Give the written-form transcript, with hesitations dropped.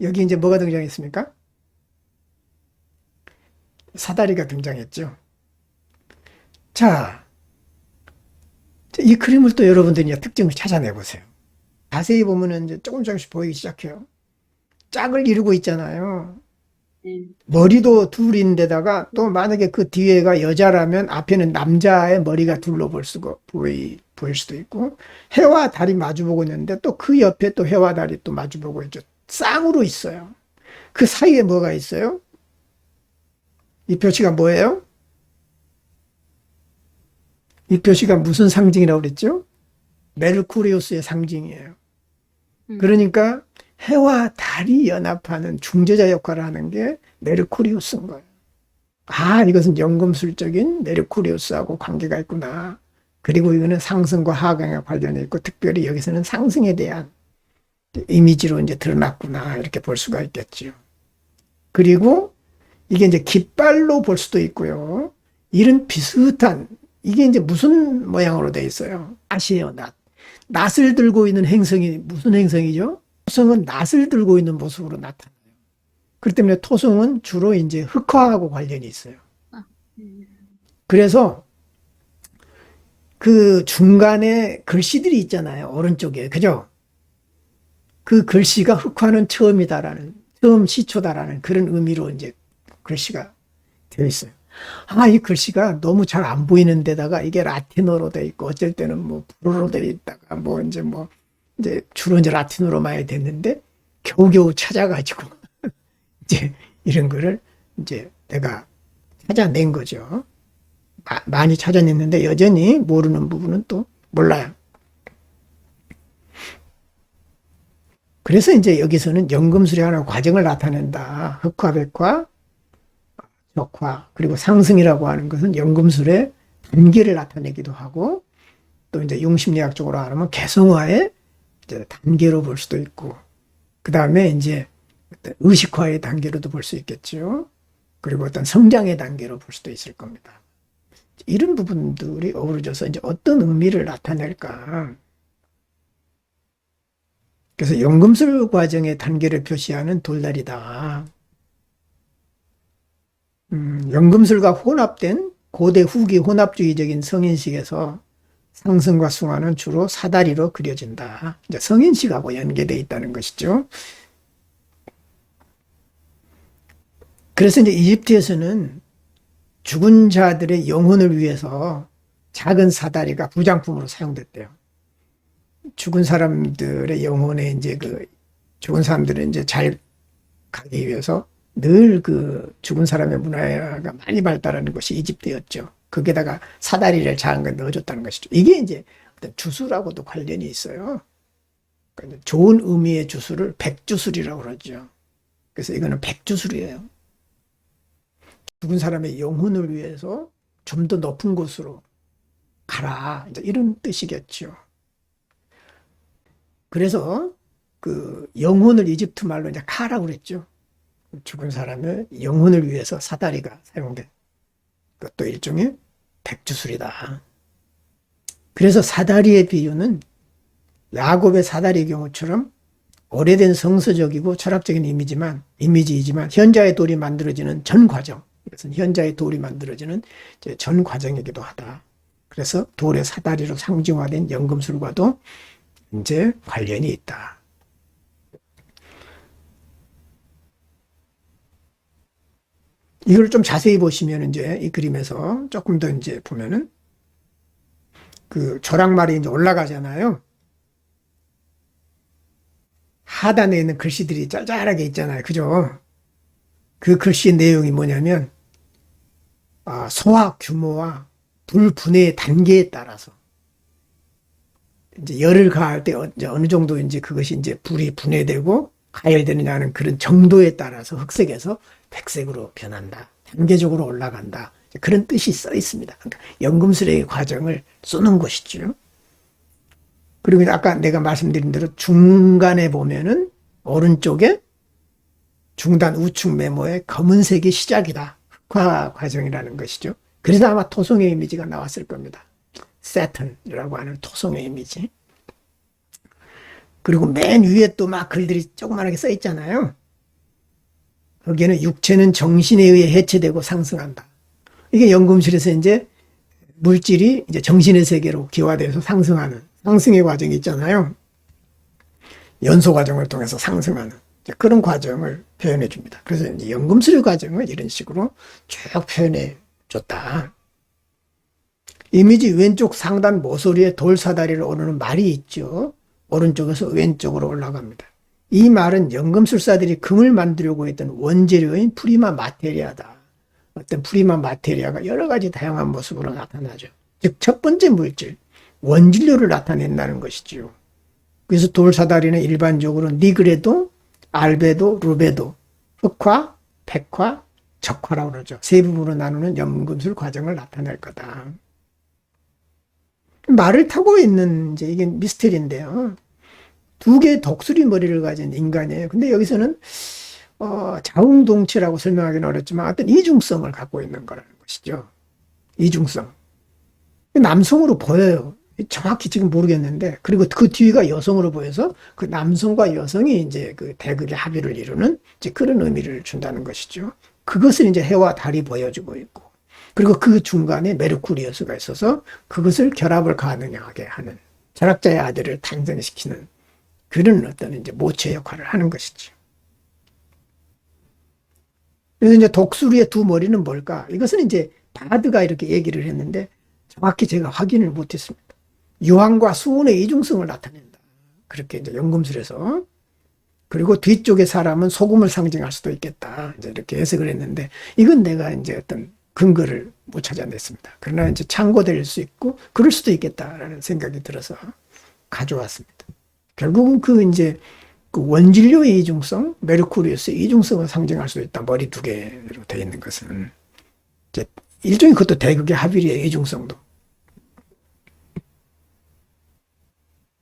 여기 이제 뭐가 등장했습니까? 사다리가 등장했죠. 자, 이 그림을 또 여러분들이 특징을 찾아내 보세요. 자세히 보면은 이제 조금씩 보이기 시작해요. 짝을 이루고 있잖아요. 네. 머리도 둘인데다가 또 만약에 그 뒤에가 여자라면 앞에는 남자의 머리가 둘로 보일 수도 있고, 해와 달이 마주보고 있는데 또 그 옆에 또 해와 달이 또 마주보고 있죠. 쌍으로 있어요. 그 사이에 뭐가 있어요? 이 표시가 뭐예요? 이 표시가 무슨 상징이라고 그랬죠? 메르쿠리우스의 상징이에요. 음. 그러니까 해와 달이 연합하는 중재자 역할을 하는 게 메르쿠리우스인 거예요. 아, 이것은 연금술적인 메르쿠리우스하고 관계가 있구나. 그리고 이거는 상승과 하강에 관련해 있고, 특별히 여기서는 상승에 대한 이미지로 이제 드러났구나. 이렇게 볼 수가 있겠죠. 그리고 이게 이제 깃발로 볼 수도 있고요. 이런 비슷한, 이게 이제 무슨 모양으로 돼 있어요? 낫이에요, 낫. 낫을 들고 있는 행성이 무슨 행성이죠? 토성은 낫을 들고 있는 모습으로 나타나요. 그렇기 때문에 토성은 주로 이제 흑화하고 관련이 있어요. 아, 음. 그래서 그 중간에 글씨들이 있잖아요. 오른쪽에. 그죠? 그 글씨가 흑화는 처음이다라는, 처음 시초다라는 그런 의미로 이제 글씨가 되어 있어요. 아, 이 글씨가 너무 잘 안 보이는 데다가 이게 라틴어로 되어 있고, 어쩔 때는 뭐 불어로 되어 있다가 이제 주로 이제 라틴어로 많이 됐는데, 겨우겨우 찾아가지고, 이제 이런 거를 이제 내가 찾아낸 거죠. 많이 찾아냈는데 여전히 모르는 부분은 또 몰라요. 그래서 이제 여기서는 연금술이 하나 과정을 나타낸다. 흑화, 백화, 적화, 그리고 상승이라고 하는 것은 연금술의 단계를 나타내기도 하고, 또 이제 융심리학적으로 하면 개성화의 이제 단계로 볼 수도 있고, 그 다음에 이제 의식화의 단계로도 볼 수 있겠죠. 그리고 어떤 성장의 단계로 볼 수도 있을 겁니다. 이런 부분들이 어우러져서 이제 어떤 의미를 나타낼까. 그래서 연금술 과정의 단계를 표시하는 돌다리다. 연금술과 혼합된 고대 후기 혼합주의적인 성인식에서 상승과 숭화는 주로 사다리로 그려진다. 이제 성인식하고 연계되어 있다는 것이죠. 그래서 이제 이집트에서는 죽은 자들의 영혼을 위해서 작은 사다리가 부장품으로 사용됐대요. 죽은 사람들의 영혼에 이제 죽은 사람들은 이제 잘 가기 위해서 늘 그 죽은 사람의 문화가 많이 발달하는 것이 이집트였죠. 거기에다가 사다리를 작은 걸 넣어줬다는 것이죠. 이게 이제 어떤 주술하고도 관련이 있어요. 그러니까 좋은 의미의 주술을 백주술이라고 그러죠. 그래서 이거는 백주술이에요. 죽은 사람의 영혼을 위해서 좀 더 높은 곳으로 가라. 이제 이런 뜻이겠죠. 그래서 그 영혼을 이집트 말로 이제 카라고 그랬죠. 죽은 사람의 영혼을 위해서 사다리가 사용된 그것도 일종의 백주술이다. 그래서 사다리의 비유는 야곱의 사다리의 경우처럼 오래된 성서적이고 철학적인 이미지이지만 현자의 돌이 만들어지는 전 과정, 이것은 현자의 돌이 만들어지는 전 과정이기도 하다. 그래서 돌의 사다리로 상징화된 연금술과도 이제 관련이 있다. 이걸 좀 자세히 보시면 이제 이 그림에서 조금 더 이제 보면은 그 조랑말이 이제 올라가잖아요. 하단에 있는 글씨들이 짤짤하게 있잖아요. 그죠? 그 글씨 내용이 뭐냐면, 소화 규모와 불 분해의 단계에 따라서 이제 열을 가할 때 어느 정도 이제 그것이 이제 불이 분해되고 가열되느냐는 그런 정도에 따라서 흑색에서 백색으로 변한다. 단계적으로 올라간다. 그런 뜻이 써 있습니다. 그러니까 연금술의 과정을 쏘는 것이죠. 그리고 아까 내가 말씀드린 대로 중간에 보면은 오른쪽에 중단 우측 메모의 검은색이 시작이다. 흑화 과정이라는 것이죠. 그래서 아마 토성의 이미지가 나왔을 겁니다. 세턴이라고 하는 토성의 이미지. 그리고 맨 위에 또 막 글들이 조그만하게 써 있잖아요. 거기에는 육체는 정신에 의해 해체되고 상승한다. 이게 연금술에서 이제 물질이 이제 정신의 세계로 기화돼서 상승하는 상승의 과정이 있잖아요. 연소 과정을 통해서 상승하는 그런 과정을 표현해 줍니다. 그래서 이제 연금술의 과정을 이런 식으로 쭉 표현해 줬다. 이미지 왼쪽 상단 모서리에 돌사다리를 오르는 말이 있죠. 오른쪽에서 왼쪽으로 올라갑니다. 이 말은 연금술사들이 금을 만들려고 했던 원재료인 프리마 마테리아다. 어떤 프리마 마테리아가 여러 가지 다양한 모습으로 나타나죠. 즉, 첫 번째 물질, 원진료를 나타낸다는 것이지요. 그래서 돌사다리는 일반적으로 니그레도, 알베도, 루베도, 흑화, 백화, 적화라고 그러죠. 세 부분으로 나누는 연금술 과정을 나타낼 거다. 말을 타고 있는 이제 이게 미스터리인데요. 두 개의 독수리 머리를 가진 인간이에요. 근데 여기서는 자웅동체라고 설명하기는 어렵지만 어떤 이중성을 갖고 있는 거라는 것이죠. 이중성. 남성으로 보여요. 정확히 지금 모르겠는데, 그리고 그 뒤가 여성으로 보여서 그 남성과 여성이 이제 그 대극의 합의를 이루는 이제 그런 의미를 준다는 것이죠. 그것을 이제 해와 달이 보여주고 있고, 그리고 그 중간에 메르쿠리우스가 있어서 그것을 결합을 가능하게 하는 철학자의 아들을 탄생시키는 그런 어떤 이제 모체 역할을 하는 것이죠. 그래서 이제 독수리의 두 머리는 뭘까? 이것은 이제 바드가 이렇게 얘기를 했는데 정확히 제가 확인을 못했습니다. 유황과 수온의 이중성을 나타낸다. 그렇게 이제 연금술에서. 그리고 뒤쪽의 사람은 소금을 상징할 수도 있겠다. 이제 이렇게 해석을 했는데 이건 내가 이제 어떤 근거를 못 찾아냈습니다. 그러나 이제 참고될 수 있고 그럴 수도 있겠다라는 생각이 들어서 가져왔습니다. 결국은 그 이제 그 원진료의 이중성, 메르쿠리우스의 이중성을 상징할 수 있다. 머리 두 개로 되어 있는 것은 이제 일종의 그것도 대극의 합의의 이중성도